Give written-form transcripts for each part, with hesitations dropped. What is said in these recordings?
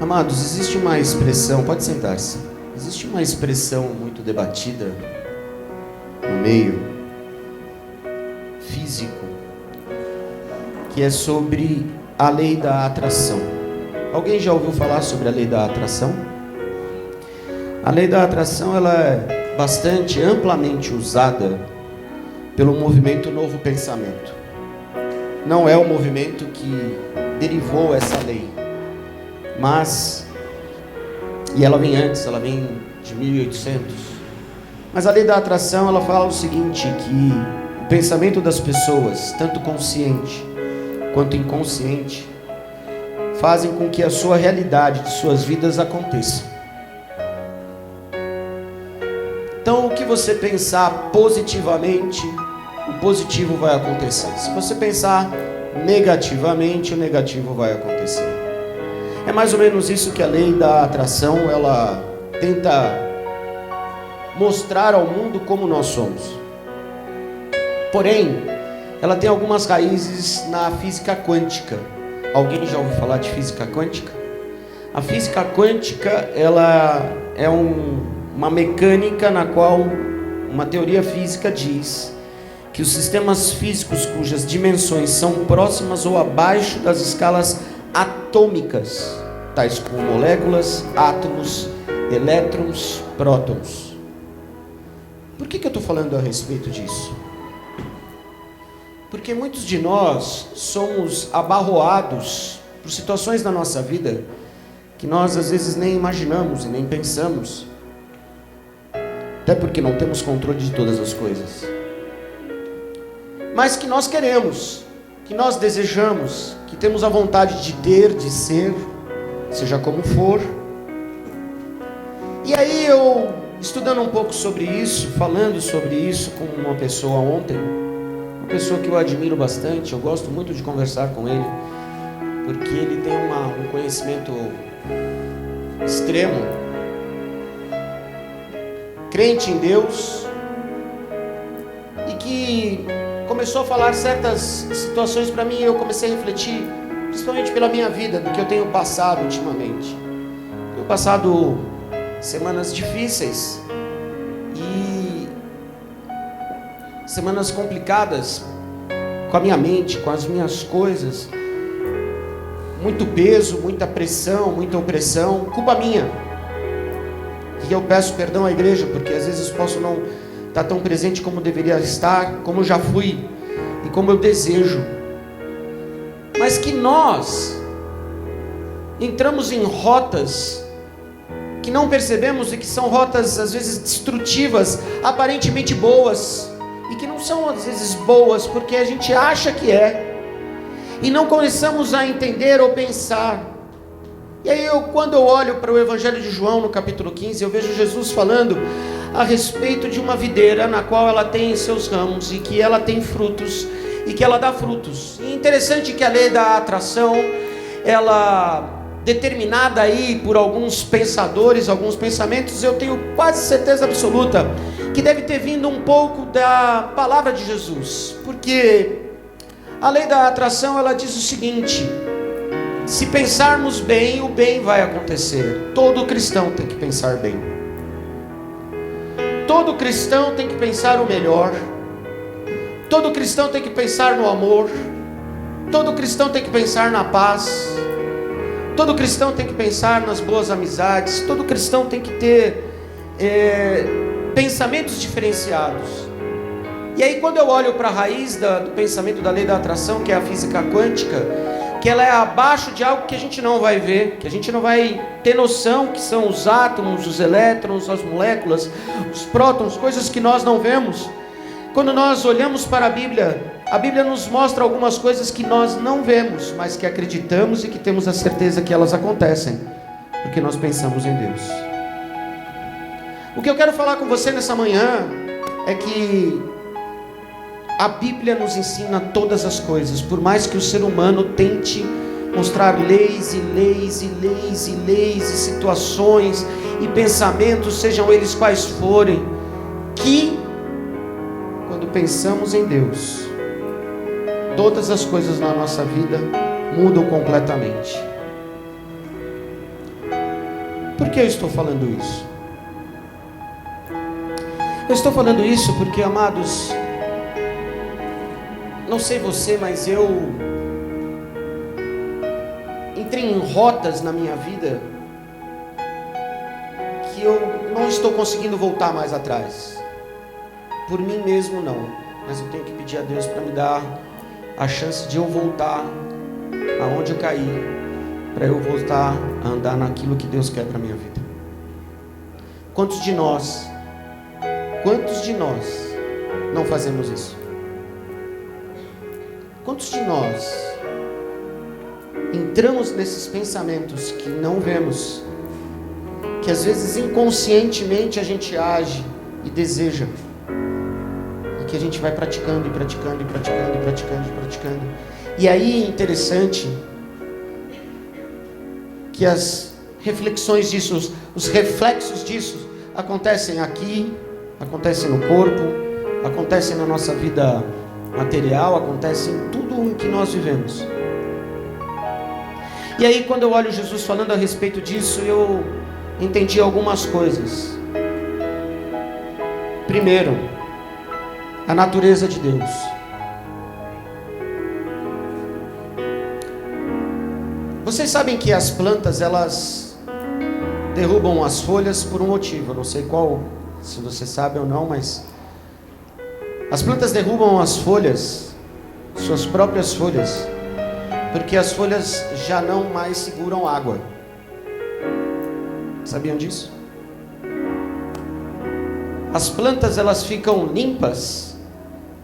Amados, existe uma expressão, pode sentar-se. Existe uma expressão muito debatida no meio físico, que é sobre a lei da atração. Alguém já ouviu falar sobre a lei da atração? A lei da atração, ela é bastante amplamente usada pelo movimento Novo Pensamento. Não é o movimento que derivou essa lei, mas, e ela vem antes, ela vem de 1800, mas a lei da atração, ela fala o seguinte, que o pensamento das pessoas, tanto consciente quanto inconsciente, fazem com que a sua realidade de suas vidas aconteça. Então, o que você pensar positivamente, o positivo vai acontecer. Se você pensar negativamente, o negativo vai acontecer. É mais ou menos isso que a lei da atração, ela tenta mostrar ao mundo como nós somos. Porém, ela tem algumas raízes na física quântica. Alguém já ouviu falar de física quântica? A física quântica, ela é uma mecânica na qual uma teoria física diz que os sistemas físicos cujas dimensões são próximas ou abaixo das escalas atômicas, tais como moléculas, átomos, elétrons, prótons. Por que eu estou falando a respeito disso? Porque muitos de nós somos abarroados por situações da nossa vida que nós às vezes nem imaginamos e nem pensamos, até porque não temos controle de todas as coisas, mas que nós queremos, que nós desejamos, que temos a vontade de ter, de ser, seja como for. E aí eu, estudando um pouco sobre isso, falando sobre isso com uma pessoa ontem, uma pessoa que eu admiro bastante, eu gosto muito de conversar com ele, porque ele tem um conhecimento extremo, crente em Deus, e que começou a falar certas situações para mim, e eu comecei a refletir, principalmente pela minha vida, do que eu tenho passado ultimamente. Tenho passado semanas difíceis e semanas complicadas com a minha mente, com as minhas coisas, muito peso, muita pressão, muita opressão, culpa minha. E eu peço perdão à igreja, porque às vezes posso não estar tão presente como deveria estar, como eu já fui e como eu desejo. Mas que nós entramos em rotas que não percebemos e que são rotas às vezes destrutivas, aparentemente boas, e que não são às vezes boas porque a gente acha que é, e não começamos a entender ou pensar. E aí quando eu olho para o Evangelho de João no capítulo 15, eu vejo Jesus falando a respeito de uma videira na qual ela tem seus ramos e que ela tem frutos e que ela dá frutos. E é interessante que a lei da atração, ela determinada aí por alguns pensadores, alguns pensamentos, eu tenho quase certeza absoluta que deve ter vindo um pouco da palavra de Jesus, porque a lei da atração, ela diz o seguinte: se pensarmos bem, o bem vai acontecer. Todo cristão tem que pensar bem. Todo cristão tem que pensar o melhor. Todo cristão tem que pensar no amor. Todo cristão tem que pensar na paz. Todo cristão tem que pensar nas boas amizades. Todo cristão tem que ter pensamentos diferenciados. E aí quando eu olho para a raiz do pensamento da lei da atração, que é a física quântica, que ela é abaixo de algo que a gente não vai ver, que a gente não vai ter noção, que são os átomos, os elétrons, as moléculas, os prótons, coisas que nós não vemos. Quando nós olhamos para a Bíblia nos mostra algumas coisas que nós não vemos, mas que acreditamos e que temos a certeza que elas acontecem, porque nós pensamos em Deus. O que eu quero falar com você nessa manhã é que a Bíblia nos ensina todas as coisas, por mais que o ser humano tente mostrar leis e leis e leis e leis e situações e pensamentos, sejam eles quais forem, que quando pensamos em Deus, todas as coisas na nossa vida mudam completamente. Por que eu estou falando isso? Eu estou falando isso porque, amados, não sei você, mas eu entrei em rotas na minha vida que eu não estou conseguindo voltar mais atrás. Por mim mesmo não, mas eu tenho que pedir a Deus para me dar a chance de eu voltar aonde eu caí, para eu voltar a andar naquilo que Deus quer para minha vida. Quantos de nós não fazemos isso? Quantos de nós entramos nesses pensamentos que não vemos, que às vezes inconscientemente a gente age e deseja, e que a gente vai praticando e praticando e praticando e praticando e praticando. E aí é interessante que as reflexões disso, os reflexos disso acontecem aqui, acontecem no corpo, acontecem na nossa vida material, acontecem em tudo em que nós vivemos. E aí quando eu olho Jesus falando a respeito disso, eu entendi algumas coisas. Primeiro, a natureza de Deus. Vocês sabem que as plantas, elas derrubam as folhas por um motivo. Eu não sei qual, se você sabe ou não, mas as plantas derrubam as folhas, suas próprias folhas, porque as folhas já não mais seguram água. Sabiam disso? As plantas, elas ficam limpas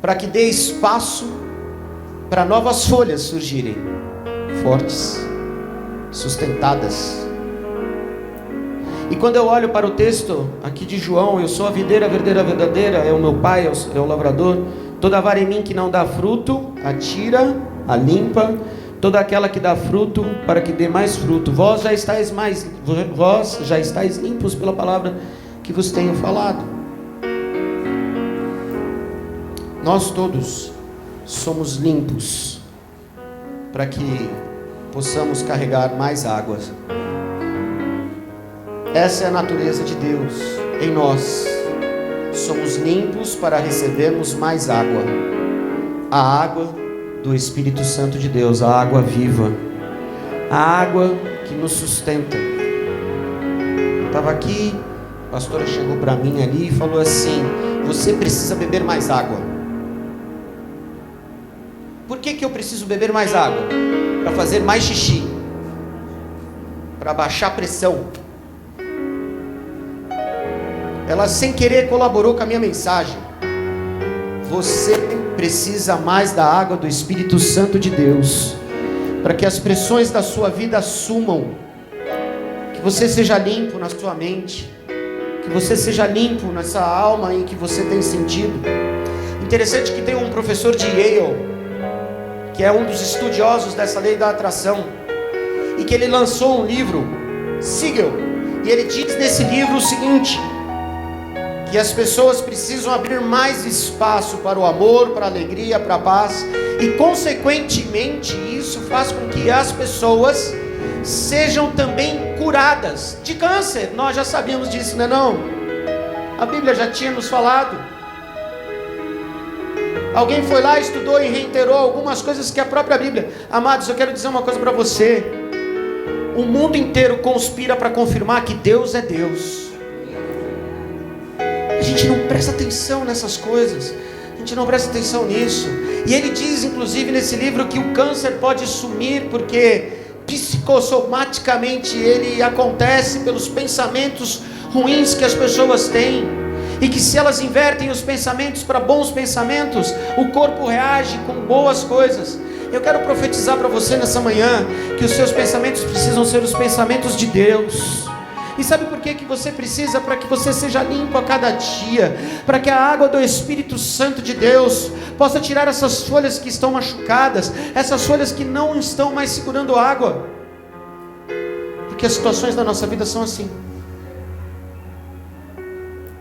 para que dê espaço para novas folhas surgirem, fortes, sustentadas. E quando eu olho para o texto aqui de João, eu sou a videira verdadeira, é o meu pai, é o lavrador. Toda vara em mim que não dá fruto, a tira, a limpa. Toda aquela que dá fruto, para que dê mais fruto. Vós já estáis limpos pela palavra que vos tenho falado. Nós todos somos limpos para que possamos carregar mais águas. Essa é a natureza de Deus em nós. Somos limpos para recebermos mais água. A água do Espírito Santo de Deus, a água viva, a água que nos sustenta. Eu estava aqui, a pastora chegou para mim ali e falou assim: você precisa beber mais água. Por que eu preciso beber mais água? Para fazer mais xixi, para baixar a pressão. Ela sem querer colaborou com a minha mensagem. Você precisa mais da água do Espírito Santo de Deus, para que as pressões da sua vida sumam, que você seja limpo na sua mente, que você seja limpo nessa alma em que você tem sentido. Interessante que tem um professor de Yale, que é um dos estudiosos dessa lei da atração, e que ele lançou um livro, Siegel, e ele diz nesse livro o seguinte: que as pessoas precisam abrir mais espaço para o amor, para a alegria, para a paz, e consequentemente isso faz com que as pessoas sejam também curadas de câncer. Nós já sabíamos disso, não é não? A Bíblia já tinha nos falado. Alguém foi lá, estudou e reiterou algumas coisas que a própria Bíblia. Amados, eu quero dizer uma coisa para você: o mundo inteiro conspira para confirmar que Deus é Deus. A gente não presta atenção nessas coisas, a gente não presta atenção nisso. E ele diz inclusive nesse livro que o câncer pode sumir porque psicossomaticamente ele acontece pelos pensamentos ruins que as pessoas têm, e que se elas invertem os pensamentos para bons pensamentos, o corpo reage com boas coisas. Eu quero profetizar para você nessa manhã que os seus pensamentos precisam ser os pensamentos de Deus. E sabe por que você precisa? Para que você seja limpo a cada dia, para que a água do Espírito Santo de Deus possa tirar essas folhas que estão machucadas, essas folhas que não estão mais segurando água, porque as situações da nossa vida são assim.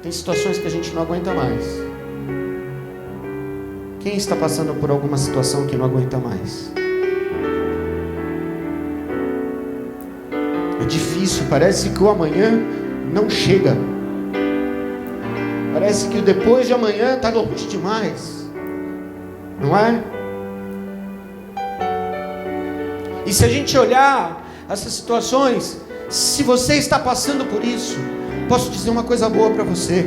Tem situações que a gente não aguenta mais. Quem está passando por alguma situação que não aguenta mais? É difícil, parece que o amanhã não chega. Parece que o depois de amanhã está longe demais. Não é? E se a gente olhar essas situações, se você está passando por isso, posso dizer uma coisa boa para você.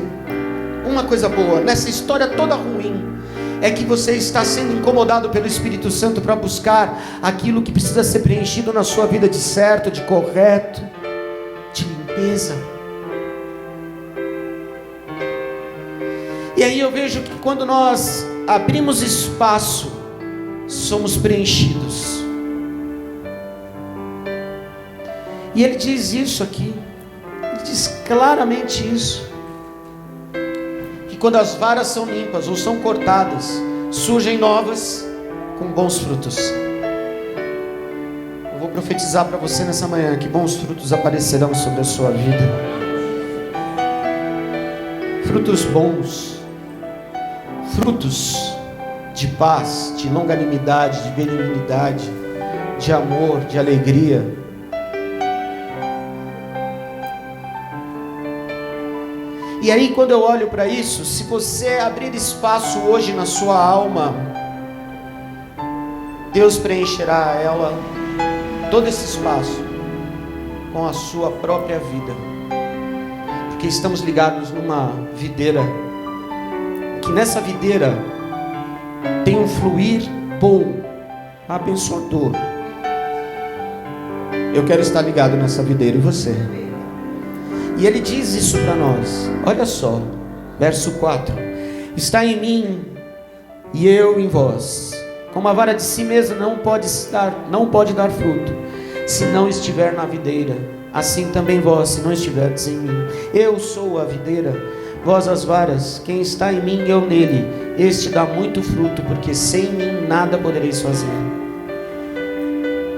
Uma coisa boa, nessa história toda ruim, é que você está sendo incomodado pelo Espírito Santo para buscar aquilo que precisa ser preenchido na sua vida de certo, de correto, de limpeza. E aí eu vejo que quando nós abrimos espaço, somos preenchidos. E ele diz isso aqui, ele diz claramente isso, que quando as varas são limpas ou são cortadas, surgem novas com bons frutos. Eu vou profetizar para você nessa manhã que bons frutos aparecerão sobre a sua vida. Frutos bons, frutos de paz, de longanimidade, de benignidade, de amor, de alegria. E aí quando eu olho para isso, se você abrir espaço hoje na sua alma, Deus preencherá ela, todo esse espaço, com a sua própria vida. Porque estamos ligados numa videira, que nessa videira tem um fluir bom, abençoador. Eu quero estar ligado nessa videira, e você? E ele diz isso para nós, olha só, verso 4: está em mim e eu em vós, como a vara de si mesma não pode dar fruto, se não estiver na videira, assim também vós, se não estiverdes em mim. Eu sou a videira, vós as varas, quem está em mim e eu nele, este dá muito fruto, porque sem mim nada podereis fazer.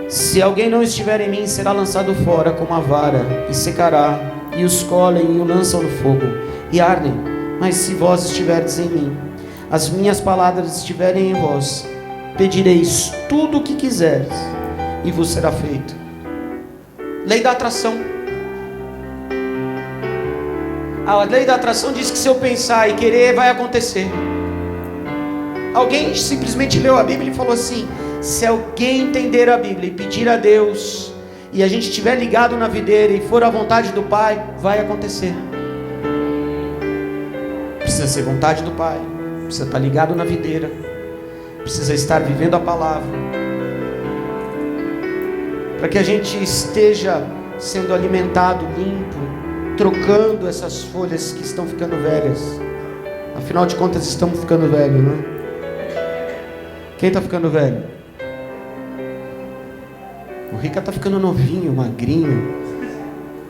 Se alguém não estiver em mim, será lançado fora como a vara, e secará, e os colhem e o lançam no fogo, e ardem. Mas se vós estiverdes em mim, as minhas palavras estiverem em vós, pedireis tudo o que quiseres, e vos será feito. Lei da atração. A lei da atração diz que se eu pensar e querer, vai acontecer. Alguém simplesmente leu a Bíblia e falou assim: se alguém entender a Bíblia e pedir a Deus, e a gente estiver ligado na videira e for à vontade do Pai, vai acontecer. Precisa ser vontade do Pai, precisa estar ligado na videira, precisa estar vivendo a palavra, para que a gente esteja sendo alimentado, limpo, trocando essas folhas que estão ficando velhas. Afinal de contas, estamos ficando velhos, não é? Quem está ficando velho? O Rica está ficando novinho, magrinho.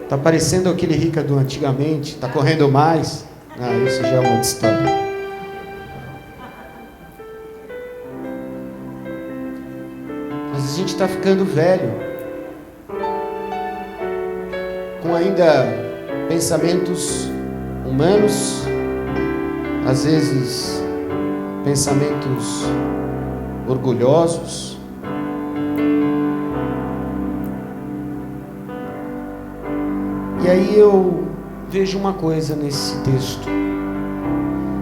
Está parecendo aquele Rica do antigamente. Está correndo mais. Ah, isso já é uma outra história. Mas a gente está ficando velho, com ainda pensamentos humanos, às vezes pensamentos orgulhosos. E aí eu vejo uma coisa nesse texto,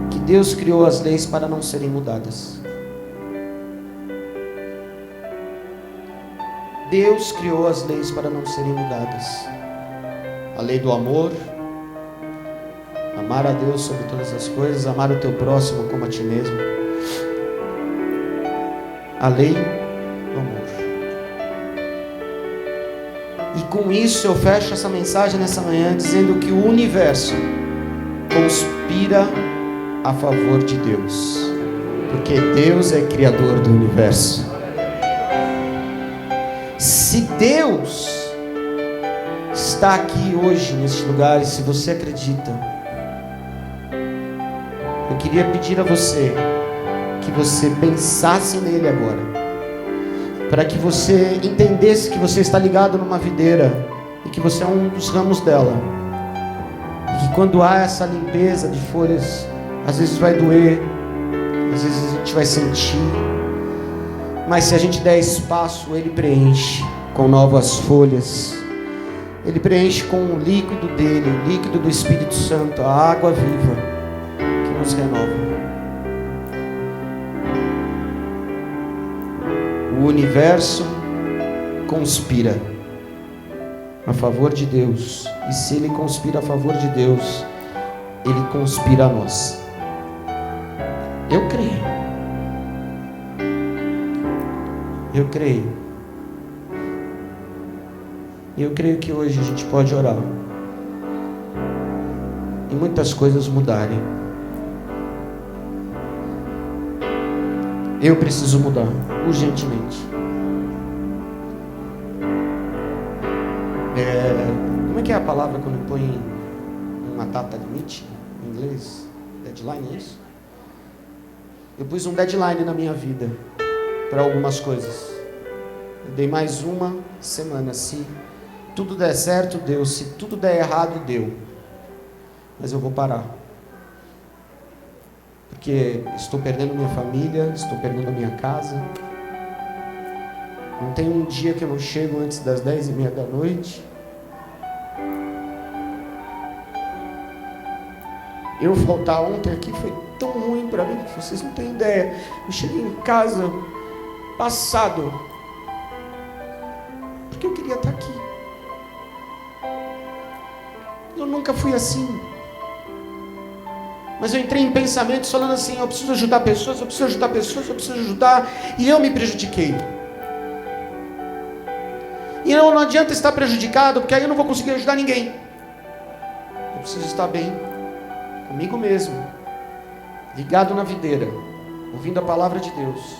que Deus criou as leis para não serem mudadas. Deus criou as leis para não serem mudadas. A lei do amor, amar a Deus sobre todas as coisas, amar o teu próximo como a ti mesmo. A lei do amor. E com isso eu fecho essa mensagem nessa manhã dizendo que o universo conspira a favor de Deus, porque Deus é criador do universo. Se Deus está aqui hoje neste lugar, e se você acredita, eu queria pedir a você que você pensasse nele agora, para que você entendesse que você está ligado numa videira e que você é um dos ramos dela, e que quando há essa limpeza de folhas, às vezes vai doer, às vezes a gente vai sentir, mas se a gente der espaço, ele preenche com novas folhas, Ele preenche com o líquido dele, o líquido do Espírito Santo, a água viva que nos renova. O universo conspira a favor de Deus. E se ele conspira a favor de Deus, ele conspira a nós. Eu creio. Eu creio. Eu creio que hoje a gente pode orar e muitas coisas mudarem. Eu preciso mudar urgentemente. Como é que é a palavra quando põe uma data limite em inglês? Deadline, é isso? Eu pus um deadline na minha vida para algumas coisas. Eu dei mais uma semana. Se tudo der certo, deu. Se tudo der errado, deu. Mas eu vou parar. Porque estou perdendo minha família, estou perdendo a minha casa. Não tem um dia que eu não chego antes das 10:30 da noite. Eu faltar ontem aqui foi tão ruim para mim que vocês não têm ideia. Eu cheguei em casa passado, porque eu queria estar aqui. Eu nunca fui assim. Mas eu entrei em pensamentos falando assim: eu preciso ajudar pessoas, eu preciso ajudar pessoas, eu preciso ajudar. E eu me prejudiquei. E não adianta estar prejudicado, porque aí eu não vou conseguir ajudar ninguém. Eu preciso estar bem comigo mesmo, ligado na videira, ouvindo a palavra de Deus,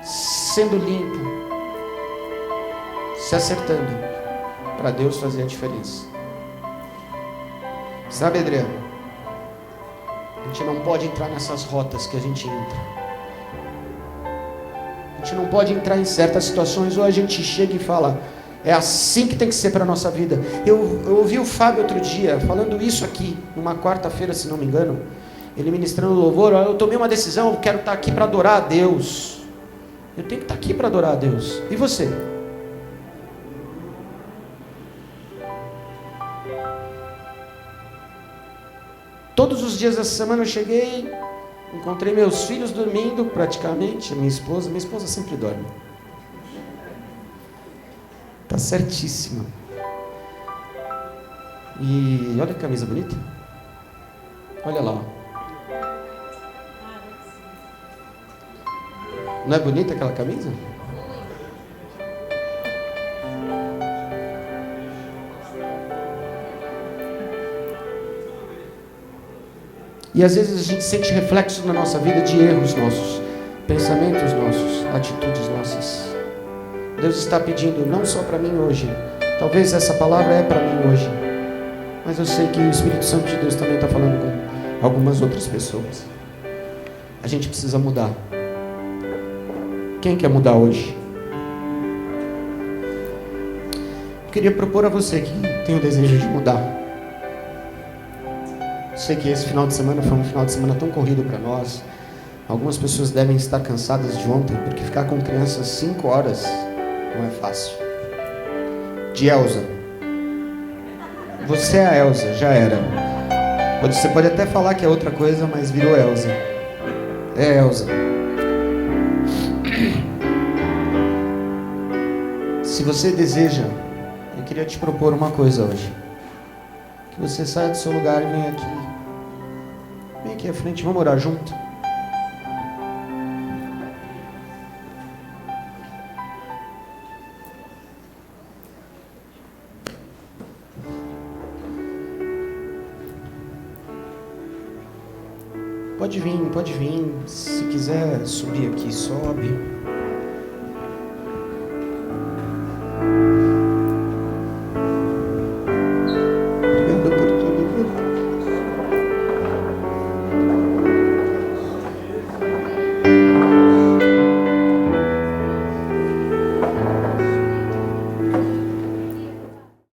sendo limpo, se acertando, para Deus fazer a diferença. Sabe, Adriano, a gente não pode entrar nessas rotas que a gente entra. A gente não pode entrar em certas situações, ou a gente chega e fala: é assim que tem que ser para a nossa vida. Eu ouvi o Fábio outro dia falando isso aqui, numa quarta-feira, se não me engano, ele ministrando louvor. Eu tomei uma decisão, eu quero estar aqui para adorar a Deus. Eu tenho que estar aqui para adorar a Deus. E você? Todos os dias dessa semana eu cheguei, encontrei meus filhos dormindo praticamente, minha esposa sempre dorme. Tá certíssima. E olha que camisa bonita. Olha lá. Não é bonita aquela camisa? E às vezes a gente sente reflexo na nossa vida de erros nossos, pensamentos nossos, atitudes nossas. Deus está pedindo não só para mim hoje, talvez essa palavra é para mim hoje, mas eu sei que o Espírito Santo de Deus também está falando com algumas outras pessoas. A gente precisa mudar. Quem quer mudar hoje? Eu queria propor a você que tem o desejo de mudar. Eu sei que esse final de semana foi um final de semana tão corrido para nós. Algumas pessoas devem estar cansadas de ontem, porque ficar com crianças 5 horas não é fácil. De Elza. Você é a Elza, já era. Você pode até falar que é outra coisa, mas virou Elza. É Elza. Se você deseja, eu queria te propor uma coisa hoje. Que você saia do seu lugar e venha aqui. Vem aqui à frente, vamos orar junto. Pode vir. Se quiser subir aqui, sobe.